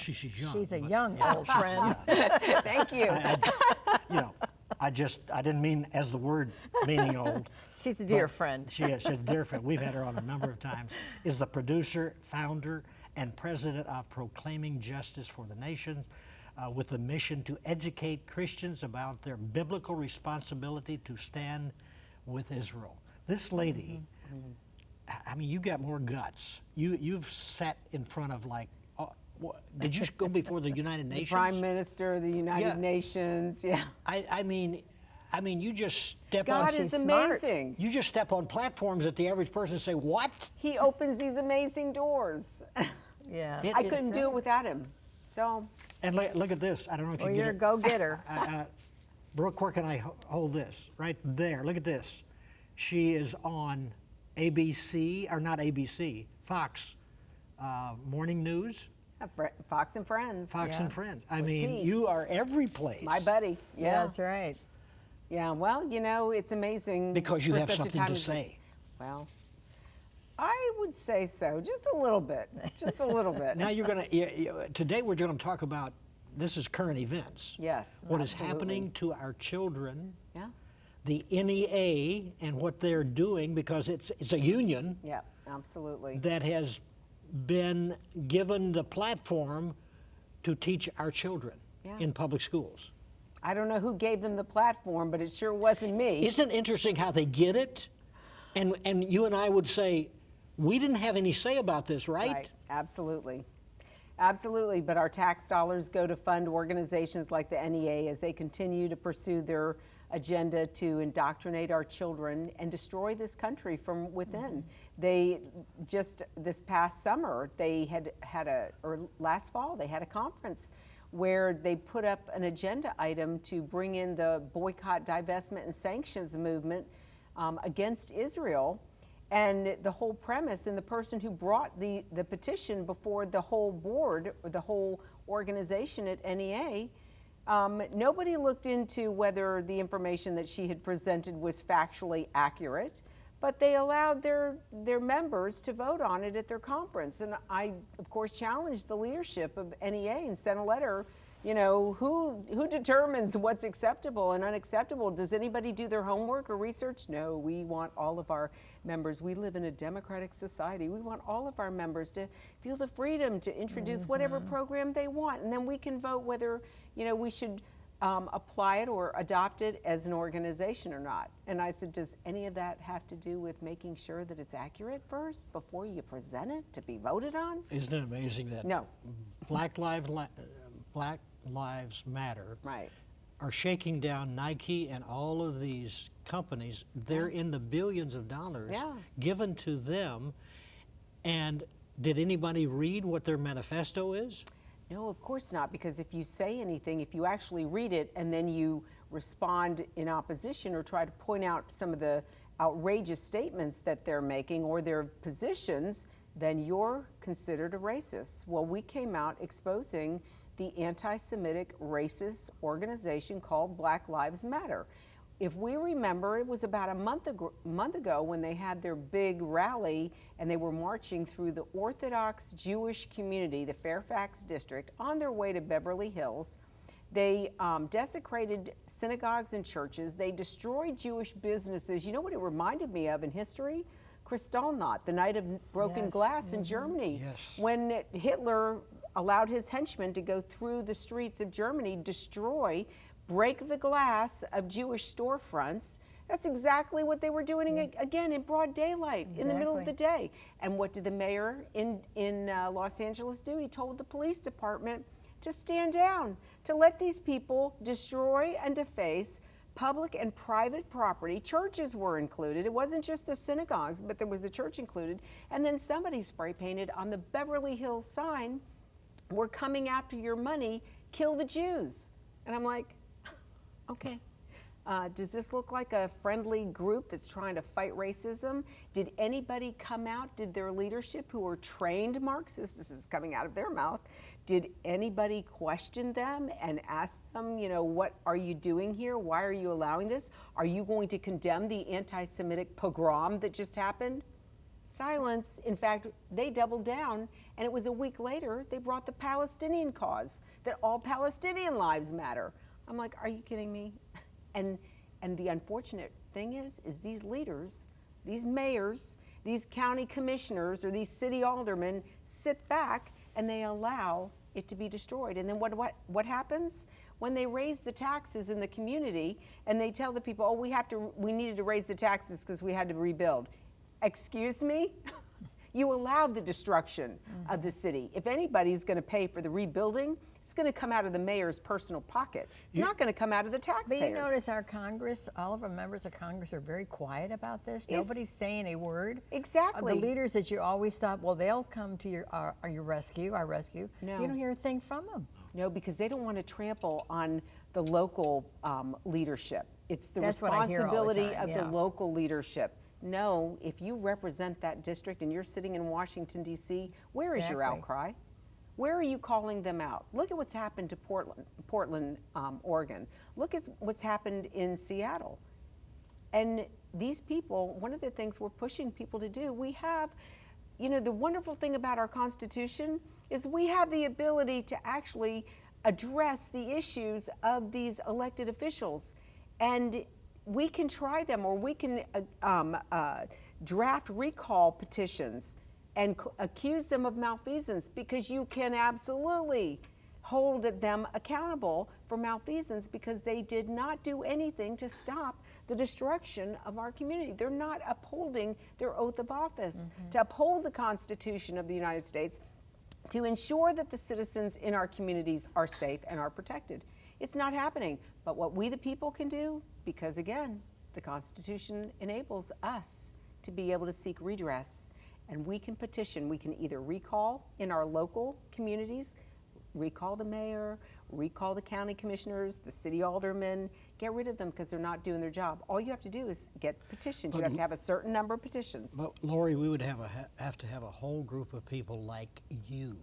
Actually, she's young. She's a but- young yeah, old she's- friend. yeah. Thank you. You know, I didn't mean as the word meaning old. She's a dear but friend. She's a dear friend. We've had her on a number of times. Is the producer, founder, and president of Proclaiming Justice for the Nations, with the mission to educate Christians about their biblical responsibility to stand with Israel. This lady, I mean, you got more guts. You've sat in front of like, did you go before the United Nations? Prime Minister of the United Yeah. Nations. Yeah. I mean, you just step God on. is She's smart. amazing. You just step on platforms that the average person say, "What?" He opens these amazing doors. Yeah. It- I couldn't do it without him. So And look at this. I don't know if Well, you you're a get it. go-getter. Brooke, where can I hold this? Right there. Look at this. She is on ABC, or not ABC, Fox Morning News, Fox and Friends. Fox Yeah. and Friends. I mean, Pete. you are every place. My buddy. Yeah, Yeah. that's right. Yeah. Well, you know, it's amazing. Because you for have such a something time to as this. say. Well, I would say so. Just a little bit. Just a little bit. Now you're going to, today we're going to talk about, this is current events. Yes. What is absolutely. happening to our children, Yeah. the NEA, and what they're doing, because it's a union Yeah. Absolutely. that has been given the platform to teach our children Yeah. in public schools. I don't know who gave them the platform, but it sure wasn't me. Isn't it interesting how they get it? And you and I would say, we didn't have any say about this, right? Absolutely. Absolutely. But our tax dollars go to fund organizations like the NEA as they continue to pursue their agenda to indoctrinate our children and destroy this country from within. They just this past summer, they or last fall, they had a conference where they put up an agenda item to bring in the boycott, divestment, and sanctions movement against Israel. And the whole premise, and the person who brought the petition before the whole board, or the whole organization at NEA, nobody looked into whether the information that she had presented was factually accurate, but they allowed their members to vote on it at their conference. And I, of course, challenged the leadership of NEA and sent a letter. You know, who determines what's acceptable and unacceptable? Does anybody do their homework or research? No, we want all of our members. We live in a democratic society. We want all of our members to feel the freedom to introduce whatever program they want, and then we can vote whether, you know, we should apply it or adopt it as an organization or not. And I said, does any of that have to do with making sure that it's accurate first before you present it to be voted on? Isn't it amazing that No. Black Lives Matter Right. are shaking down Nike and all of these companies? They're in the billions of dollars Yeah. given to them. And did anybody read what their manifesto is? No, of course not, because if you say anything, if you actually read it and then you respond in opposition or try to point out some of the outrageous statements that they're making or their positions, then you're considered a racist. Well, we came out exposing the anti-Semitic racist organization called Black Lives Matter. If we remember, it was about a month ago when they had their big rally and they were marching through the Orthodox Jewish community, the Fairfax district, on their way to Beverly Hills. They desecrated synagogues and churches. They destroyed Jewish businesses. You know what it reminded me of in history? Kristallnacht, the night of broken glass in Germany. Yes. When Hitler allowed his henchmen to go through the streets of Germany, destroy, break the glass of Jewish storefronts. That's exactly what they were doing again in broad daylight, in the middle of the day. And what did the mayor in Los Angeles do? He told the police department to stand down, to let these people destroy and deface public and private property. Churches were included. It wasn't just the synagogues, but there was a church included. And then somebody spray painted on the Beverly Hills sign, "We're coming after your money, kill the Jews." And I'm like, okay. Does this look like a friendly group that's trying to fight racism? Did anybody come out? Did their leadership, who are trained Marxists, this is coming out of their mouth, did anybody question them and ask them, you know, what are you doing here? Why are you allowing this? Are you going to condemn the anti-Semitic pogrom that just happened? Silence. In fact, they doubled down, and it was a week later they brought the Palestinian cause, that all Palestinian lives matter. I'm like, are you kidding me? And the unfortunate thing is these leaders, these mayors, these county commissioners, or these city aldermen sit back and they allow it to be destroyed. And then what happens? When they raise the taxes in the community and they tell the people, oh, we needed to raise the taxes because we had to rebuild. Excuse me? You allowed the destruction of the city. If anybody's going to pay for the rebuilding, it's going to come out of the mayor's personal pocket. It's not going to come out of the taxpayers. But you notice our Congress, all of our members of Congress are very quiet about this. Nobody's saying a word. Exactly. The leaders that you always thought, well, they'll come to your rescue, our rescue. No. You don't hear a thing from them. No, because they don't want to trample on the local leadership. It's the That's what I hear all the responsibility time, of the local leadership. No, if you represent that district and you're sitting in Washington, D.C., where is your Exactly. outcry? Where are you calling them out? Look at what's happened to Portland, Oregon. Look at what's happened in Seattle. And these people, one of the things we're pushing people to do, we have, the wonderful thing about our Constitution is we have the ability to actually address the issues of these elected officials. And we can try them, or we can draft recall petitions and accuse them of malfeasance, because you can absolutely hold them accountable for malfeasance because they did not do anything to stop the destruction of our community. They're not upholding their oath of office to uphold the Constitution of the United States, to ensure that the citizens in our communities are safe and are protected. It's not happening. But what we the people can do, because again, the Constitution enables us to be able to seek redress, and we can petition. We can either recall in our local communities, recall the mayor, recall the county commissioners, the city aldermen, get rid of them because they're not doing their job. All you have to do is get petitions. You have to have a certain number of petitions. But Laurie, we would have to have a whole group of people like you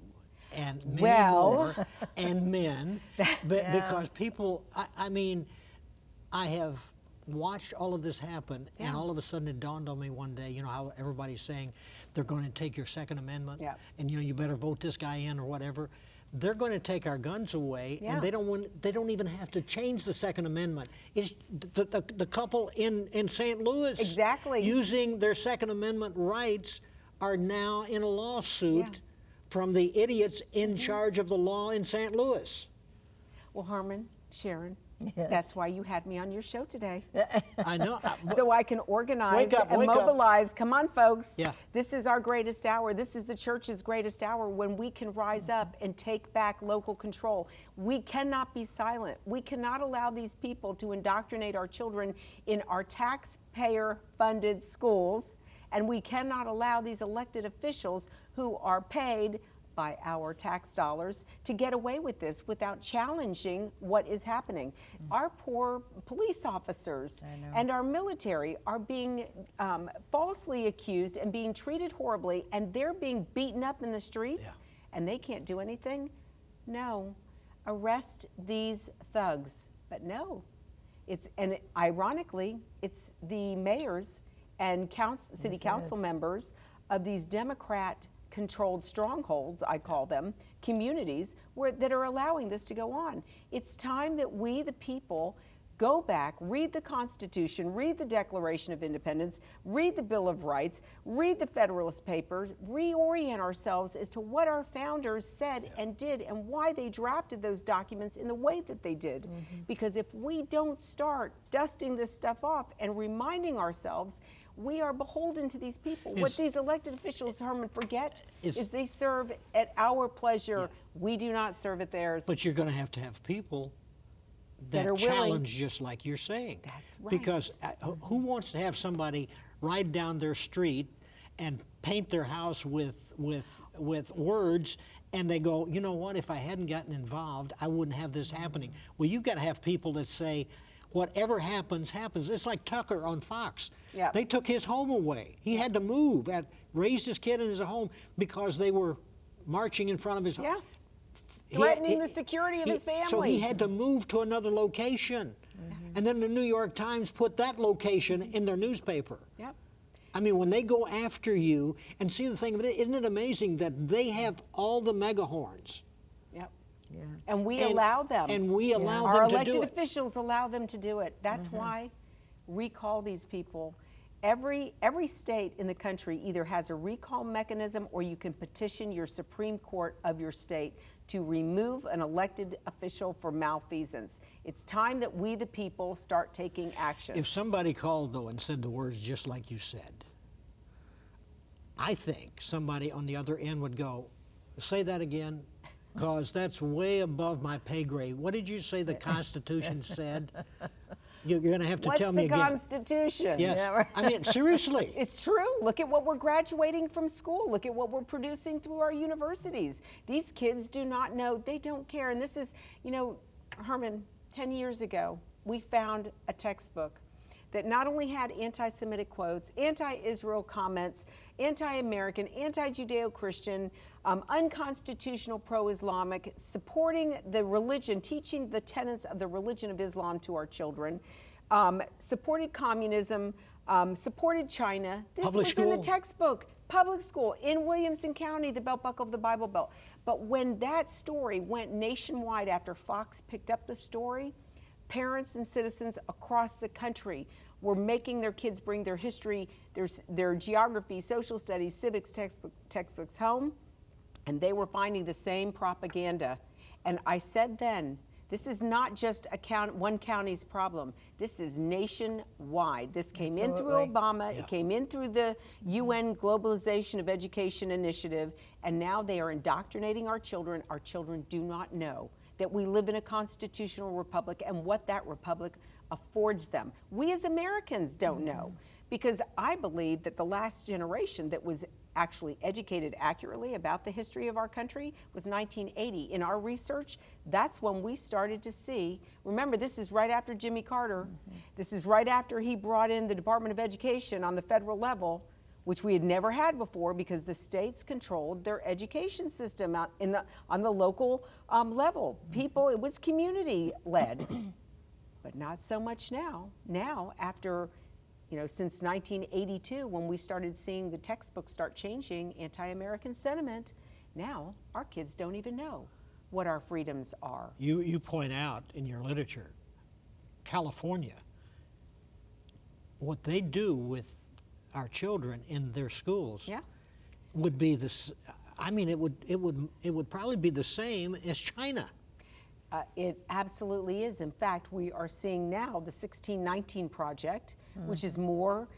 and many Well. more and men, because people, I mean, I have watched all of this happen, and all of a sudden it dawned on me one day, how everybody's saying they're going to take your Second Amendment, and you better vote this guy in or whatever. They're going to take our guns away, and they don't even have to change the Second Amendment. It's the couple in St. Louis using their Second Amendment rights are now in a lawsuit from the idiots in charge of the law in St. Louis. Well, Herman, Sharron, that's why you had me on your show today. I know. So I can organize and mobilize. Come on, folks. This is our greatest hour. This is the church's greatest hour, when we can rise up and take back local control. We cannot be silent. We cannot allow these people to indoctrinate our children in our taxpayer-funded schools, and we cannot allow these elected officials who are paid by our tax dollars to get away with this without challenging what is happening. Our poor police officers and our military are being falsely accused and being treated horribly, and they're being beaten up in the streets, and they can't do anything. No, arrest these thugs. But no, ironically, it's the mayors and city council members of these Democrat-controlled strongholds, I call them, communities, that are allowing this to go on. It's time that we, the people, go back, read the Constitution, read the Declaration of Independence, read the Bill of Rights, read the Federalist Papers, reorient ourselves as to what our founders said and did, and why they drafted those documents in the way that they did. Because if we don't start dusting this stuff off and reminding ourselves, we are beholden to these people. What these elected officials, Herman, forget is they serve at our pleasure. We do not serve at theirs. But you're going to have people that are challenge, willing. Just like you're saying. That's right. Because who wants to have somebody ride down their street and paint their house with words, and they go, you know what, if I hadn't gotten involved, I wouldn't have this happening. Well, you've got to have people that say, whatever happens, happens. It's like Tucker on Fox. They took his home away. He had to move, raised his kid in his home because they were marching in front of his home. Threatening the security of his family. So he had to move to another location. And then the New York Times put that location in their newspaper. I mean, when they go after you, and see the thing of it, isn't it amazing that they have all the megahorns? Yep. Yeah. And we allow them. And we allow Our them to elected do it. officials allow them to do it. That's why recall these people. Every state in the country either has a recall mechanism or you can petition your Supreme Court of your state to remove an elected official for malfeasance. It's time that we, the people, start taking action. If somebody called, though, and said the words just like you said, I think somebody on the other end would go, say that again, because that's way above my pay grade. What did you say the Constitution said? You're going to have to tell me again. What's the Constitution? Yes. Yeah, right. I mean, seriously. It's true. Look at what we're graduating from school. Look at what we're producing through our universities. These kids do not know. They don't care. And this is, you know, Herman, 10 years ago, we found a textbook that not only had anti-Semitic quotes, anti-Israel comments, anti-American, anti-Judeo-Christian, unconstitutional pro-Islamic, supporting the religion, teaching the tenets of the religion of Islam to our children, supported communism, supported China. This Public was in the school. textbook. Public school in Williamson County, the belt buckle of the Bible Belt. But when that story went nationwide after Fox picked up the story, parents and citizens across the country were making their kids bring their history, their geography, social studies, civics textbooks home, and they were finding the same propaganda. And I said then, this is not just one county's problem. This is nationwide. This came in through Absolutely. Obama. It came in through the UN Globalization of Education Initiative, and now they are indoctrinating our children. Our children do not know that we live in a constitutional republic and what that republic affords them. We as Americans don't know, because I believe that the last generation that was actually educated accurately about the history of our country was 1980. In our research, that's when we started to see, remember, this is right after Jimmy Carter. This is right after he brought in the Department of Education on the federal level, which we had never had before because the states controlled their education system on the local level. People, it was community led, but not so much now. Now, after, since 1982, when we started seeing the textbooks start changing anti-American sentiment, now our kids don't even know what our freedoms are. You point out in your literature, California, what they do with our children in their schools would be this. I mean, it would probably be the same as China. It absolutely is. In fact, we are seeing now the 1619 Project, which is more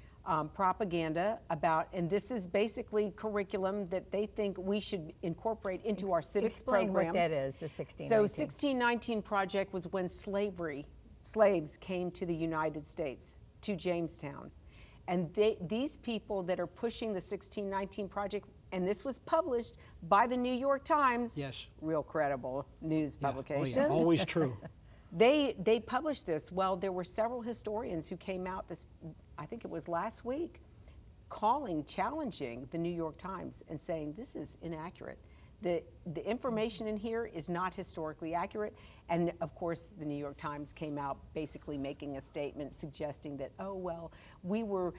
propaganda about, and this is basically curriculum that they think we should incorporate into our civics Explain program. what that is, the 1619. So 1619 Project was when slaves came to the United States, to Jamestown. And these people that are pushing the 1619 Project, and this was published by the New York Times, Yes. real credible news Yeah. publication. Oh, yeah. Always true. They published this. Well, there were several historians who came out I think it was last week, challenging the New York Times and saying this is inaccurate. The information in here is not historically accurate. And of course, the New York Times came out basically making a statement suggesting that, oh, well, we were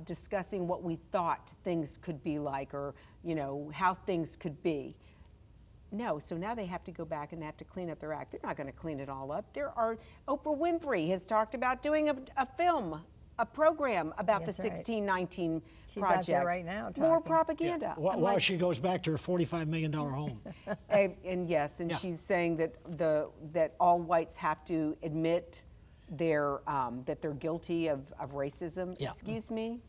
discussing what we thought things could be like, or, how things could be. No, so now they have to go back and they have to clean up their act. They're not going to clean it all up. Oprah Winfrey has talked about doing a film, a program about That's the right. 1619 She's Project. out there right now More talking. propaganda. While she goes back to her $45 million home. And yes, and Yeah. she's saying that that all whites have to admit that they're guilty of racism. Yeah. Excuse me?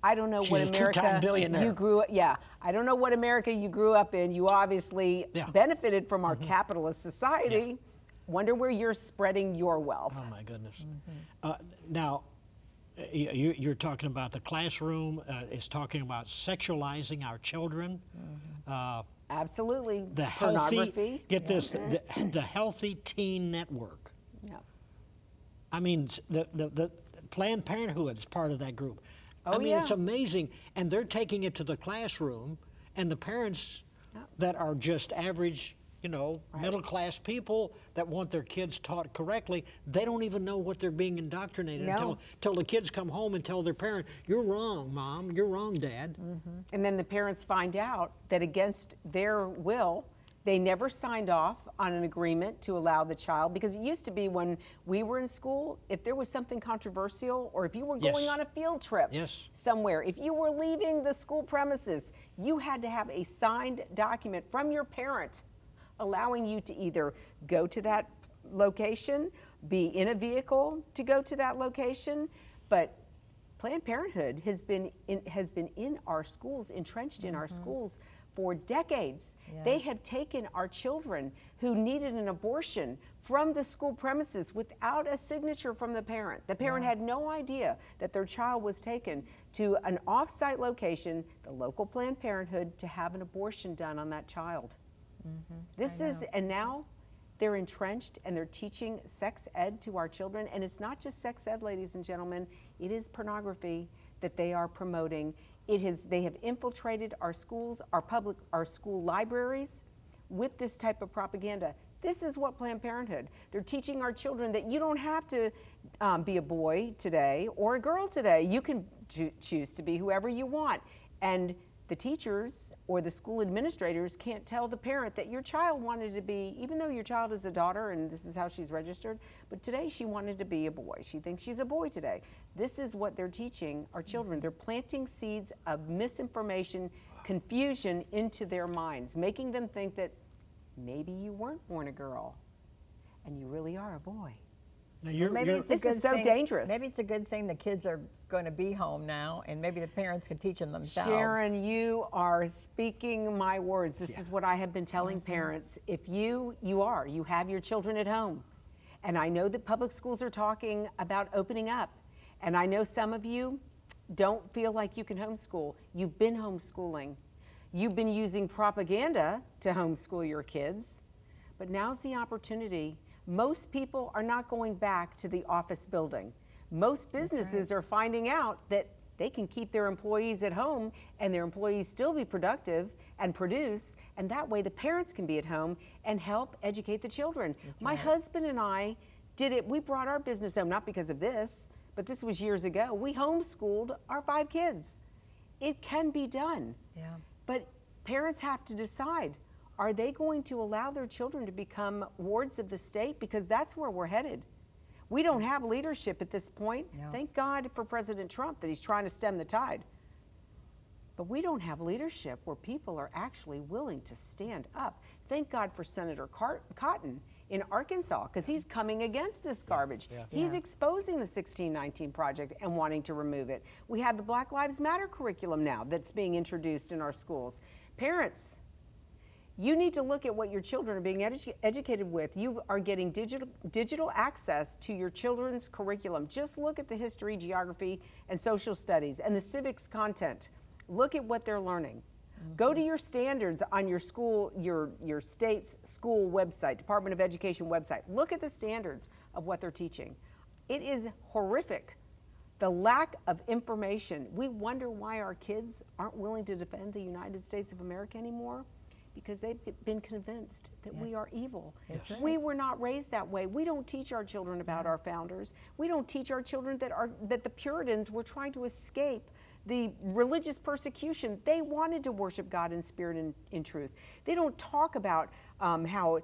I don't know She's what a two-time America billionaire. you grew up. Yeah, I don't know what America you grew up in. You obviously Yeah. benefited from our capitalist society. Wonder where you're spreading your wealth. Oh my goodness. Now, you're talking about the classroom. It's talking about sexualizing our children. Absolutely. The Pornography. healthy. Get this. The Healthy Teen Network. Yeah. I mean, the Planned Parenthood is part of that group. I Oh, mean, yeah. it's amazing, and they're taking it to the classroom, and the parents that are just average middle-class people that want their kids taught correctly. They don't even know what they're being indoctrinated until the kids come home and tell their parent, "You're wrong, Mom. You're wrong, Dad." Mm-hmm. And then the parents find out that against their will, they never signed off on an agreement to allow the child, because it used to be when we were in school, if there was something controversial, or if you were going on a field trip somewhere, if you were leaving the school premises, you had to have a signed document from your parent allowing you to either go to that location, be in a vehicle to go to that location. But Planned Parenthood has been in our schools, entrenched in our schools for decades. Yeah. They have taken our children who needed an abortion from the school premises without a signature from the parent. The parent had no idea that their child was taken to an off-site location, the local Planned Parenthood, to have an abortion done on that child. And now they're entrenched and they're teaching sex ed to our children. And it's not just sex ed, ladies and gentlemen, it is pornography that they are promoting. They have infiltrated our schools, our school libraries with this type of propaganda. This is what Planned Parenthood, they're teaching our children that you don't have to be a boy today or a girl today. You can choose to be whoever you want. And the teachers or the school administrators can't tell the parent that your child wanted to be, even though your child is a daughter and this is how she's registered, but today she wanted to be a boy. She thinks she's a boy today. This is what they're teaching our children. They're planting seeds of misinformation, confusion into their minds, making them think that maybe you weren't born a girl and you really are a boy. Now This is so dangerous. Maybe it's a good thing the kids are going to be home now, and maybe the parents can teach them themselves. Sharron, you are speaking my words. This is what I have been telling parents. If you have your children at home, and I know that public schools are talking about opening up, and I know some of you don't feel like you can homeschool. You've been homeschooling. You've been using propaganda to homeschool your kids, but now's the opportunity. Most people are not going back to the office building. Most businesses are finding out that they can keep their employees at home and their employees still be productive and produce, and that way the parents can be at home and help educate the children. My husband and I did it. We brought our business home, not because of this, but this was years ago. We homeschooled our 5 kids. It can be done. Yeah. But parents have to decide. Are they going to allow their children to become wards of the state? Because that's where we're headed. We don't have leadership at this point. No. Thank God for President Trump that he's trying to stem the tide. But we don't have leadership where people are actually willing to stand up. Thank God for Senator Cotton in Arkansas, because he's coming against this garbage. He's exposing the 1619 Project and wanting to remove it. We have the Black Lives Matter curriculum now that's being introduced in our schools. Parents, you need to look at what your children are being educated with. You are getting digital access to your children's curriculum. Just look at the history, geography, and social studies and the civics content. Look at what they're learning. Go to your standards on your school, your state's school website, Department of Education website. Look at the standards of what they're teaching. It is horrific. The lack of information. We wonder why our kids aren't willing to defend the United States of America anymore. Because they've been convinced that we are evil. Right. We were not raised that way. We don't teach our children about our founders. We don't teach our children that the Puritans were trying to escape the religious persecution. They wanted to worship God in spirit and in truth. They don't talk about how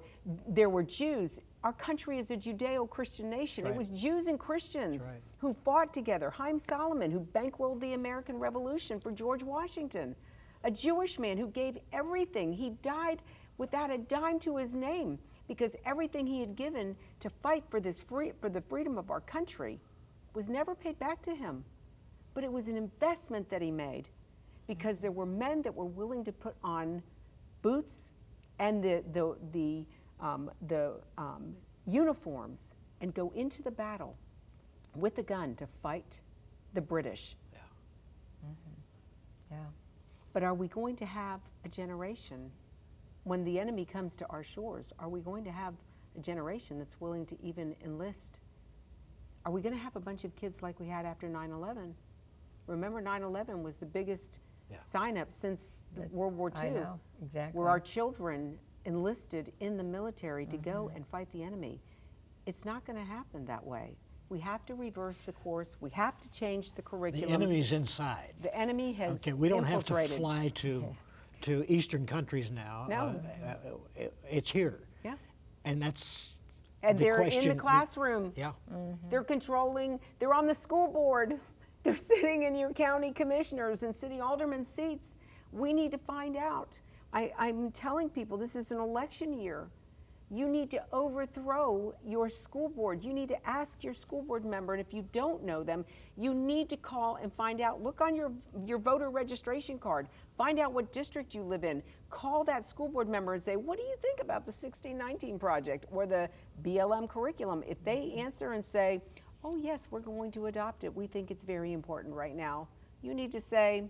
there were Jews. Our country is a Judeo-Christian nation. It was Jews and Christians who fought together. Haym Salomon, who bankrolled the American Revolution for George Washington. A Jewish man who gave everything. He died without a dime to his name because everything he had given to fight for the freedom of our country was never paid back to him. But it was an investment that he made because there were men that were willing to put on boots and the uniforms and go into the battle with a gun to fight the British. Yeah. But are we going to have a generation, when the enemy comes to our shores, are we going to have a generation that's willing to even enlist? Are we going to have a bunch of kids like we had after 9/11? Remember, 9/11 was the biggest sign-up since World War II. I know, exactly. Where our children enlisted in the military to go and fight the enemy. It's not going to happen that way. We have to reverse the course. We have to change the curriculum. The enemy's inside. The enemy has Okay, we don't have to infiltrated. fly to Eastern countries now. No. It's here. Yeah. And that's And the they're in question. the classroom. Yeah. They're controlling, they're on the school board. They're sitting in your county commissioners and city alderman seats. We need to find out. I'm telling people this is an election year. You need to overthrow your school board. You need to ask your school board member, and if you don't know them, you need to call and find out. Look on your voter registration card. Find out what district you live in. Call that school board member and say, what do you think about the 1619 project or the BLM curriculum? If they answer and say, oh yes, we're going to adopt it, we think it's very important right now, you need to say,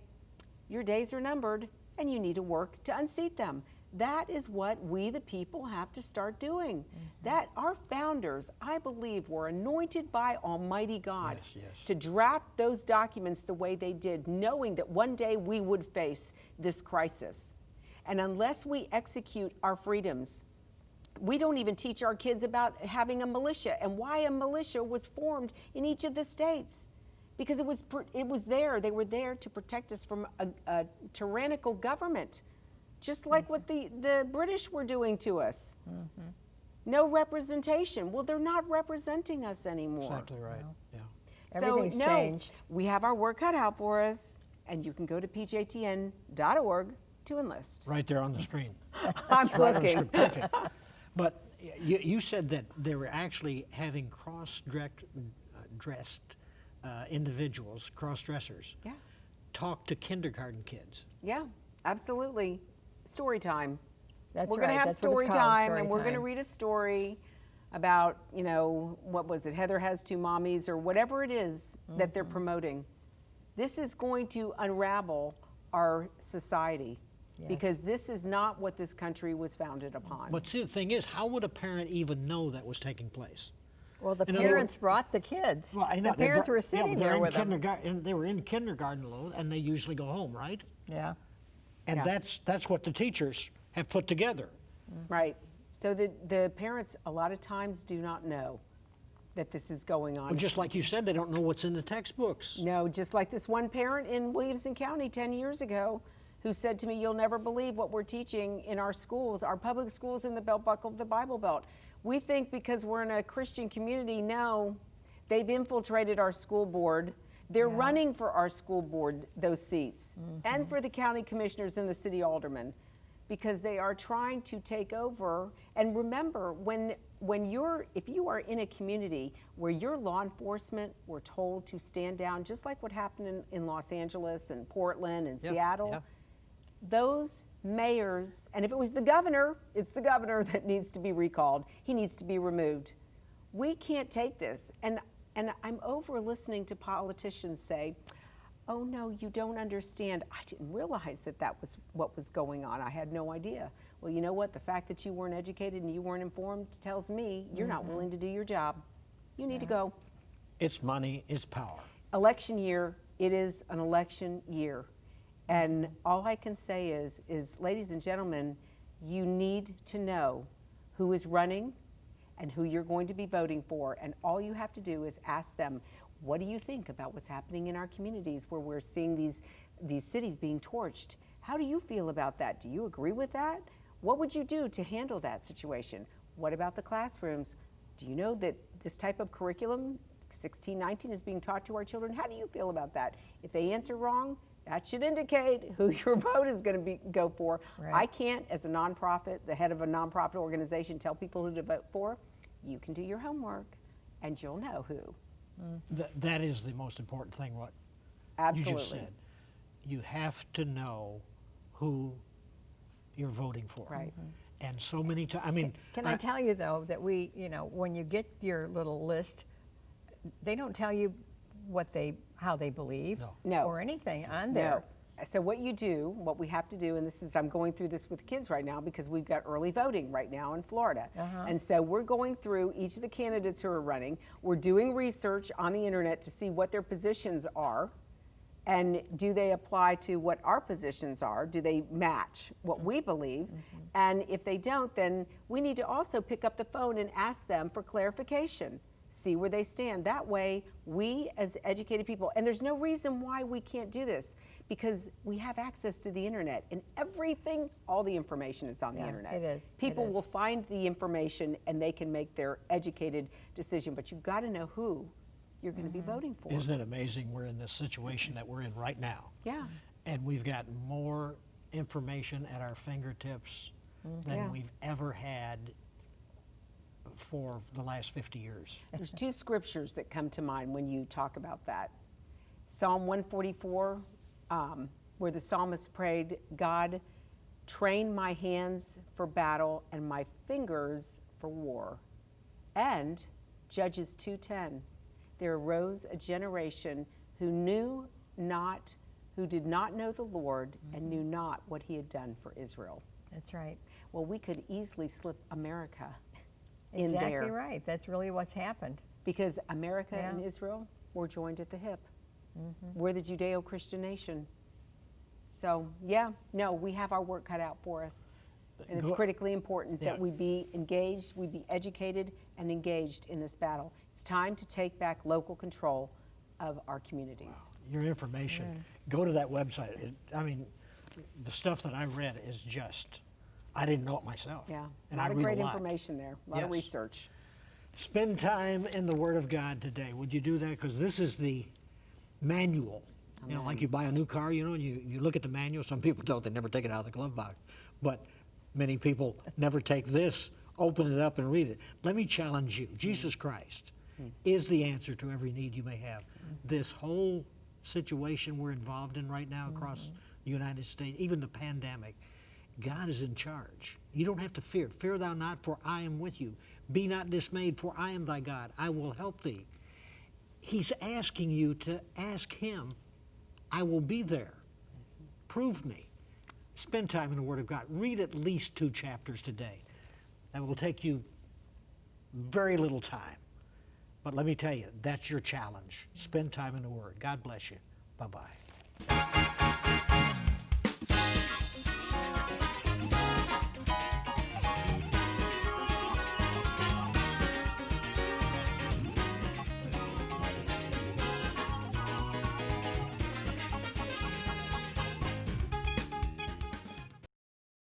your days are numbered and you need to work to unseat them. That is what we, the people, have to start doing. That our founders, I believe, were anointed by Almighty God to draft those documents the way they did, knowing that one day we would face this crisis. And unless we execute our freedoms, we don't even teach our kids about having a militia and why a militia was formed in each of the states. Because it was there. They were there to protect us from a tyrannical government, just like what the British were doing to us. No representation. Well, they're not representing us anymore. Exactly right. Yeah. Everything's changed. We have our work cut out for us, and you can go to pjtn.org to enlist. Right there on the screen. I'm Right on the screen. looking. Perfect. But you said that they were actually having cross-dressed individuals, cross-dressers, Yeah. talk to kindergarten kids. Yeah, absolutely. Story time. That's We're right. going to have That's what story it's called, time, story and we're going to time. read a story about, what was it, Heather Has Two Mommies, or whatever it is that they're promoting. This is going to unravel our society because this is not what this country was founded upon. But see, the thing is, how would a parent even know that was taking place? Well, the In other parents brought the kids. Well, I know The parents were sitting there with them. They were in kindergarten alone, and they usually go home, right? Yeah. And Yeah. that's what the teachers have put together. Right. So the parents a lot of times do not know that this is going on. Well, just like you said, they don't know what's in the textbooks. No, just like this one parent in Williamson County 10 years ago who said to me, you'll never believe what we're teaching in our schools, our public schools in the belt buckle of the Bible Belt. We think because we're in a Christian community, no, they've infiltrated our school board. They're running for our school board, those seats, and for the county commissioners and the city aldermen, because they are trying to take over. And remember, if you are in a community where your law enforcement were told to stand down, just like what happened in Los Angeles and Portland and Seattle, those mayors, and if it was the governor, it's the governor that needs to be recalled. He needs to be removed. We can't take this. And I'm over listening to politicians say, oh no, you don't understand. I didn't realize that was what was going on. I had no idea. Well, you know what? The fact that you weren't educated and you weren't informed tells me you're not willing to do your job. You need to go. It's money, it's power. Election year, it is an election year. And all I can say is, ladies and gentlemen, you need to know who is running and who you're going to be voting for. And all you have to do is ask them, what do you think about what's happening in our communities where we're seeing these cities being torched? How do you feel about that? Do you agree with that? What would you do to handle that situation? What about the classrooms? Do you know that this type of curriculum, 1619, is being taught to our children? How do you feel about that? If they answer wrong, that should indicate who your vote is going to go for. Right. I can't, as a nonprofit, the head of a nonprofit organization, tell people who to vote for. You can do your homework, and you'll know who. That is the most important thing, what Absolutely. you just said. You have to know who you're voting for. Right. And so many times, I mean. Can I tell you though that when you get your little list, they don't tell you how they believe No. or anything on there. No. So what we have to do, and I'm going through this with kids right now because we've got early voting right now in Florida. And so we're going through each of the candidates who are running. We're doing research on the internet to see what their positions are. And do they apply to what our positions are? Do they match what we believe? And if they don't, then we need to also pick up the phone and ask them for clarification, see where they stand. That way, we as educated people, and there's no reason why we can't do this, because we have access to the internet, and everything, all the information is on the internet. it is. People will find the information and they can make their educated decision, but you've got to know who you're going to be voting for. Isn't it amazing we're in this situation that we're in right now? Yeah. And we've got more information at our fingertips than Yeah. we've ever had for the last 50 years. There's two scriptures that come to mind when you talk about that. Psalm 144, where the psalmist prayed, God, train my hands for battle and my fingers for war. And Judges 2:10, there arose a generation who did not know the Lord and knew not what he had done for Israel. That's right. Well, we could easily slip America in there. Exactly right. That's really what's happened. Because America and Yeah. Israel were joined at the hip. We're the Judeo-Christian nation. So, yeah, no, we have our work cut out for us. And it's Go- critically important Yeah. that we be engaged, we be educated and engaged in this battle. It's time to take back local control of our communities. Your information, go to that website. I mean, the stuff that I read is just, I didn't know it myself. Yeah, And a lot I of read great a lot. information there, a lot of Yes. research. Spend time in the Word of God today. Would you do that? Because this is the manual. You know, like you buy a new car, you know, and you look at the manual. Some people don't, they never take it out of the glove box. But many people never take this, open it up and read it. Let me challenge you. Jesus Christ is the answer to every need you may have. This whole situation we're involved in right now across the United States, even the pandemic, God is in charge. You don't have to fear. Fear thou not, for I am with you. Be not dismayed, for I am thy God. I will help thee. He's asking you to ask him, I will be there. Prove me. Spend time in the Word of God. Read at least 2 chapters today. That will take you very little time. But let me tell you, that's your challenge. Spend time in the Word. God bless you. Bye-bye.